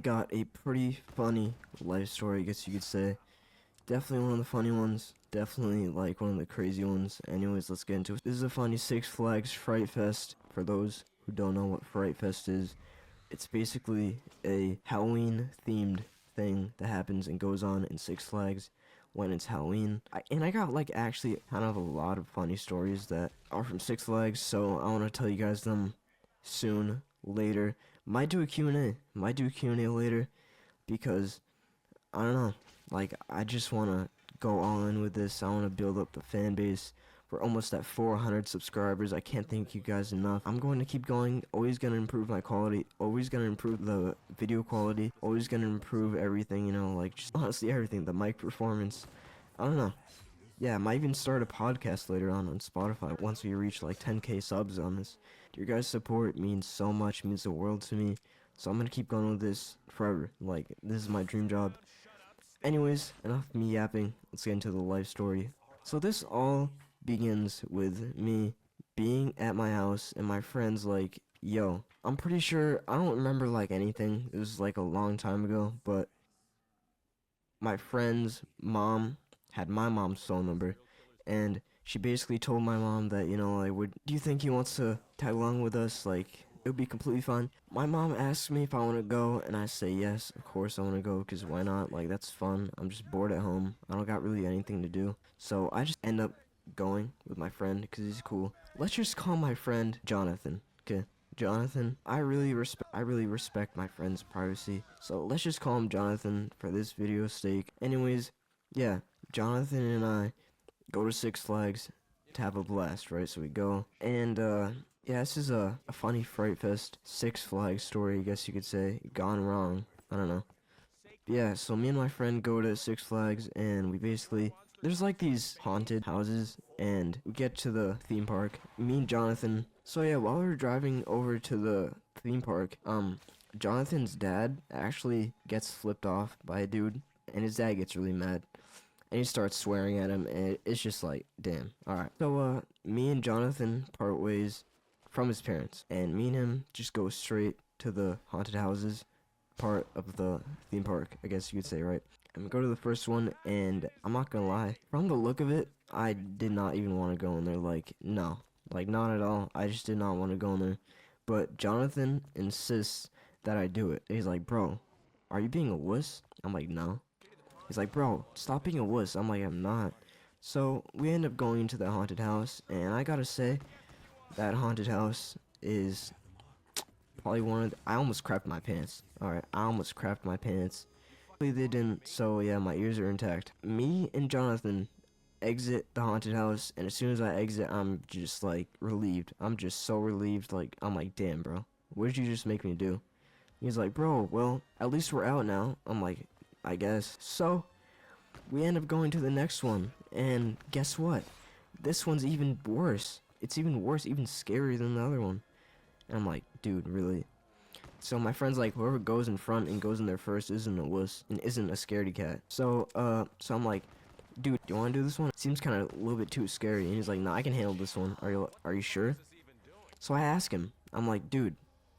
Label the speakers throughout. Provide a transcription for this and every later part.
Speaker 1: Got a pretty funny life story, I guess you could say. Definitely one of the funny ones. Definitely like one of the crazy ones. Anyways, let's get into it. This is a funny Six Flags Fright Fest. For those who don't know what Fright Fest is, it's basically a Halloween themed thing that happens and goes on in Six Flags when it's Halloween. I got like actually kind of a lot of funny stories that are from Six Flags, so I want to tell you guys them soon, later. Might do a Q&A. Might do a Q&A later because I don't know. Like, I just want to go all in with this. I want to build up the fan base. We're almost at 400 subscribers. I can't thank you guys enough. I'm going to keep going. Always going to improve my quality. Always going to improve the video quality. Always going to improve everything, you know, like just honestly everything. The mic performance. I don't know. Yeah, I might even start a podcast later on Spotify once we reach like 10k subs on this. Your guys' support means so much, means the world to me. So I'm gonna keep going with this forever. Like, this is my dream job. Anyways, enough of me yapping. Let's get into the life story. So this all begins with me being at my house and my friends like, yo, I'm pretty sure, I don't remember like anything. It was like a long time ago, but my friend's mom had my mom's phone number, and she basically told my mom that, you know, like, do you think he wants to tag along with us? Like, it would be completely fine. My mom asked me if I want to go, and I say yes, of course I want to go, because why not? Like, that's fun. I'm just bored at home. I don't got really anything to do. So I just end up going with my friend, because he's cool. Let's just call my friend Jonathan, okay? Jonathan. I really respect my friend's privacy. So let's just call him Jonathan for this video's sake. Anyways, yeah, Jonathan and I go to Six Flags to have a blast, right? So we go, and yeah, this is a funny Fright Fest Six Flags story, I guess you could say, gone wrong. I don't know. Yeah, so me and my friend go to Six Flags, and we basically, there's like these haunted houses, and we get to the theme park. Me and Jonathan. So yeah, while we were driving over to the theme park, Jonathan's dad actually gets flipped off by a dude, and his dad gets really mad, and he starts swearing at him, and it's just like, damn. All right. So me and Jonathan part ways from his parents, and me and him just go straight to the haunted houses part of the theme park, I guess you could say, right? And we go to the first one, and I'm not gonna lie, from the look of it, I did not even want to go in there. Like, no, like, not at all. I just did not want to go in there. But Jonathan insists that I do it. He's like, bro, are you being a wuss? I'm like, no. He's like, bro, stop being a wuss. I'm like, I'm not. So we end up going to the haunted house, and I gotta say, that haunted house is probably one of I almost crapped my pants. Alright, I almost crapped my pants. They didn't, so yeah, my ears are intact. Me and Jonathan exit the haunted house, and as soon as I exit, I'm just like relieved. I'm just so relieved. Like, I'm like, damn, bro, what did you just make me do? He's like, bro, well, at least we're out now. I'm like, I guess. So we end up going to the next one, and guess what? This one's even worse. It's even worse, even scarier than the other one. And I'm like, dude, really? So my friend's like, whoever goes in front and goes in there first isn't a wuss and isn't a scaredy cat. So I'm like, dude, do you want to do this one? It seems kind of a little bit too scary. And he's like, no, I can handle this one. Are you sure? So I ask him, I'm like, dude,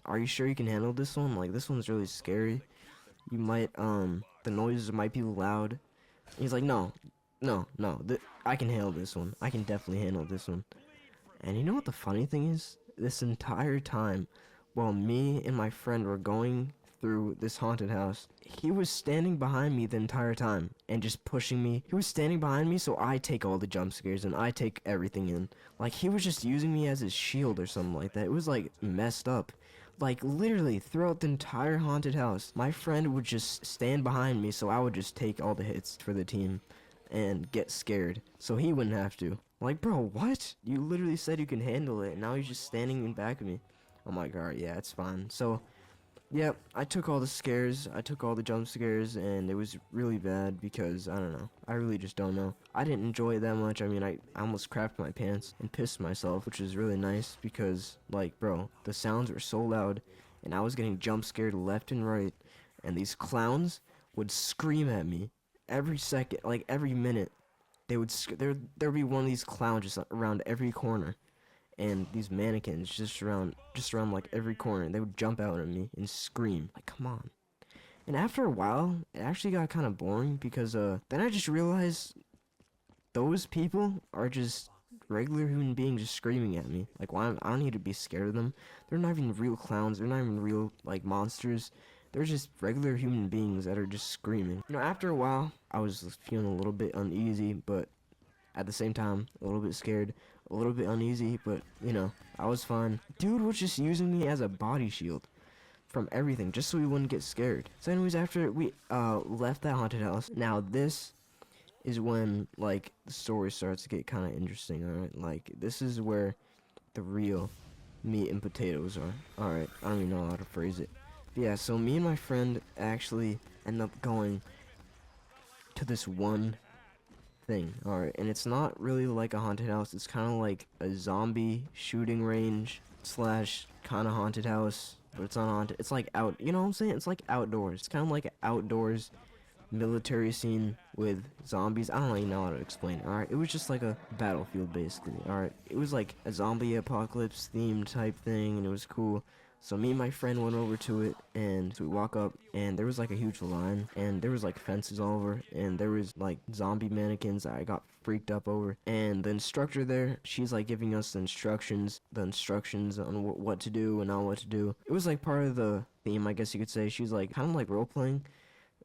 Speaker 1: are you sure you can handle this one? Like, this one's really scary. You might, the noises might be loud. He's like, no, I can handle this one. I can definitely handle this one. And you know what the funny thing is? This entire time, while me and my friend were going through this haunted house, he was standing behind me the entire time and just pushing me. He was standing behind me, so I take all the jump scares and I take everything in. Like, he was just using me as his shield or something like that. It was like messed up. Like, literally throughout the entire haunted house, my friend would just stand behind me, so I would just take all the hits for the team and get scared so he wouldn't have to. Like, bro, what? You literally said you can handle it, and now he's just standing in back of me. I'm like, alright, yeah, it's fine. So, yeah, I took all the scares, I took all the jump scares, and it was really bad because, I don't know, I really just don't know. I didn't enjoy it that much. I mean, I almost crapped my pants and pissed myself, which is really nice because, like, bro, the sounds were so loud, and I was getting jump scared left and right, and these clowns would scream at me every second, like, every minute. There'd be one of these clowns just around every corner, and these mannequins just around like every corner. They would jump out at me and scream. Like, come on. And after a while, it actually got kind of boring because then I just realized those people are just regular human beings just screaming at me. Like, why? I don't need to be scared of them. They're not even real clowns. They're not even real, like, monsters. They're just regular human beings that are just screaming. You know, after a while, I was feeling a little bit uneasy, but at the same time, a little bit scared, a little bit uneasy, but, you know, I was fine. Dude was just using me as a body shield from everything, just so we wouldn't get scared. So anyways, after we left that haunted house, now this is when, like, the story starts to get kind of interesting, alright? Like, this is where the real meat and potatoes are. Alright, I don't even know how to phrase it. But yeah, so me and my friend actually end up going to this one thing, alright? And it's not really like a haunted house, it's kind of like a zombie shooting range slash kind of haunted house, but it's not haunted. It's like out, you know what I'm saying? It's like outdoors. It's kind of like an outdoors military scene with zombies. I don't really know how to explain it, alright? It was just like a battlefield, basically, alright? It was like a zombie apocalypse themed type thing, and it was cool. So me and my friend went over to it, and so we walk up, and there was like a huge line, and there was like fences all over, and there was like zombie mannequins that I got freaked up over. And the instructor there, she's like giving us the instructions on what to do and not what to do. It was like part of the theme, I guess you could say. She was like kind of like role playing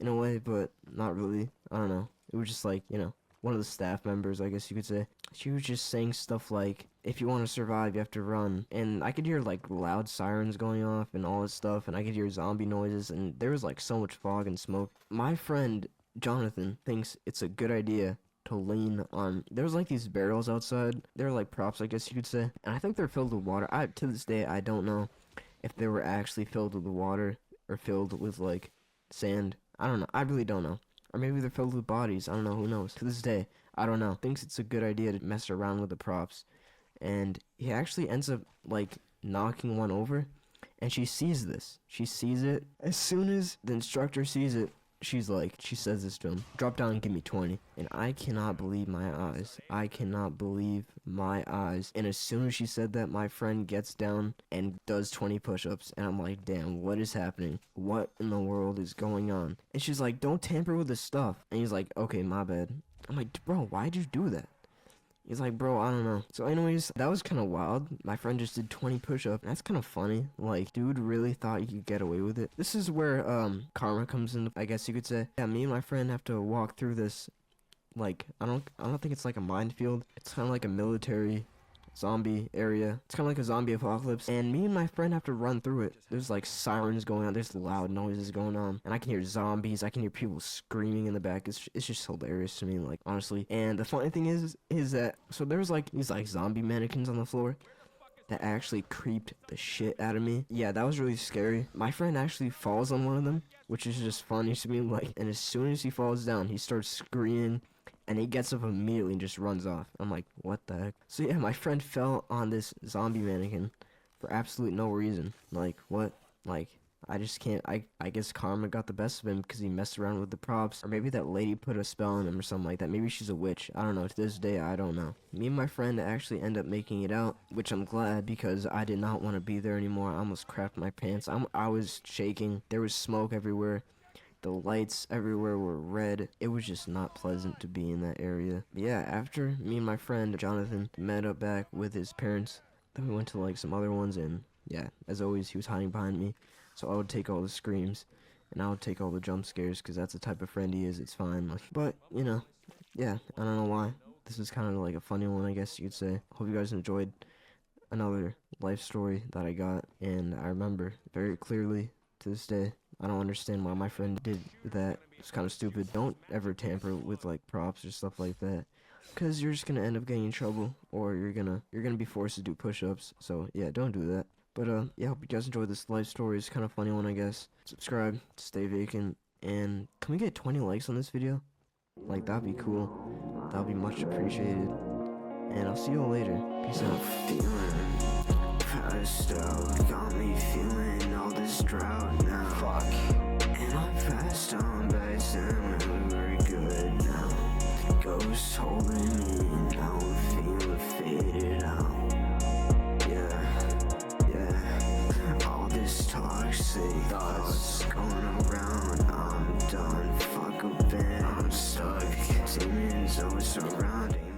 Speaker 1: in a way, but not really. I don't know. It was just like, you know, one of the staff members, I guess you could say. She was just saying stuff like, if you want to survive, you have to run. And I could hear like loud sirens going off and all this stuff, and I could hear zombie noises, and there was like so much fog and smoke. My friend Jonathan thinks it's a good idea to lean on. There's like these barrels outside. They're like props, I guess you could say. And I think they're filled with water. To this day, I don't know if they were actually filled with water or filled with like sand. I don't know. I really don't know. Or maybe they're filled with bodies. I don't know. Who knows? To this day, I don't know. Thinks it's a good idea to mess around with the props. And he actually ends up, like, knocking one over. And she sees this. She sees it. As soon as the instructor sees it, she says this to him, drop down and give me 20. And I cannot believe my eyes. I cannot believe my eyes. And as soon as she said that, my friend gets down and does 20 push-ups. And I'm like, damn, what is happening? What in the world is going on? And she's like, don't tamper with the stuff. And he's like, okay, my bad. I'm like, bro, why'd you do that? He's like, bro, I don't know. So anyways, that was kind of wild. My friend just did 20 push-ups. That's kind of funny. Like, dude really thought you could get away with it. This is where karma comes in, I guess you could say. Yeah, me and my friend have to walk through this, like, I don't think it's like a minefield. It's kind of like a military zombie area. It's kind of like a zombie apocalypse, and me and my friend have to run through it. There's like sirens going on, there's loud noises going on, and I can hear zombies, I can hear people screaming in the back. It's just hilarious to me, like, honestly. And the funny thing is that, so there's like these like zombie mannequins on the floor that actually creeped the shit out of me. Yeah, that was really scary. My friend actually falls on one of them, which is just funny to me, like, and as soon as he falls down, he starts screaming, and he gets up immediately and just runs off. I'm like, what the heck? So yeah, my friend fell on this zombie mannequin for absolute no reason. Like, what? Like, I just can't, I guess karma got the best of him because he messed around with the props. Or maybe that lady put a spell on him or something like that. Maybe she's a witch. I don't know. To this day, I don't know. Me and my friend actually end up making it out, which I'm glad because I did not want to be there anymore. I almost crapped my pants. I was shaking. There was smoke everywhere. The lights everywhere were red. It was just not pleasant to be in that area. But yeah, after me and my friend Jonathan met up back with his parents, then we went to like some other ones, and yeah, as always, he was hiding behind me. So I would take all the screams, and I would take all the jump scares, because that's the type of friend he is. It's fine. Like, but, you know, yeah, I don't know why. This is kind of like a funny one, I guess you could say. Hope you guys enjoyed another life story that I got, and I remember very clearly to this day. I don't understand why my friend did that. It's kind of stupid. Don't ever tamper with like props or stuff like that, because you're just gonna end up getting in trouble, or you're gonna be forced to do push-ups. So yeah, don't do that. But yeah, hope you guys enjoyed this life story. It's kind of funny one, I guess. Subscribe, stay vacant, and can we get 20 likes on this video? Like, that'd be cool. That'd be much appreciated. And I'll see you all later. Peace out. Passed out, got me feeling all this drought now. Fuck. And I passed on back then when we were good now. Ghosts holding me, now I feel faded out. Yeah. All this toxic thoughts going around. always surrounding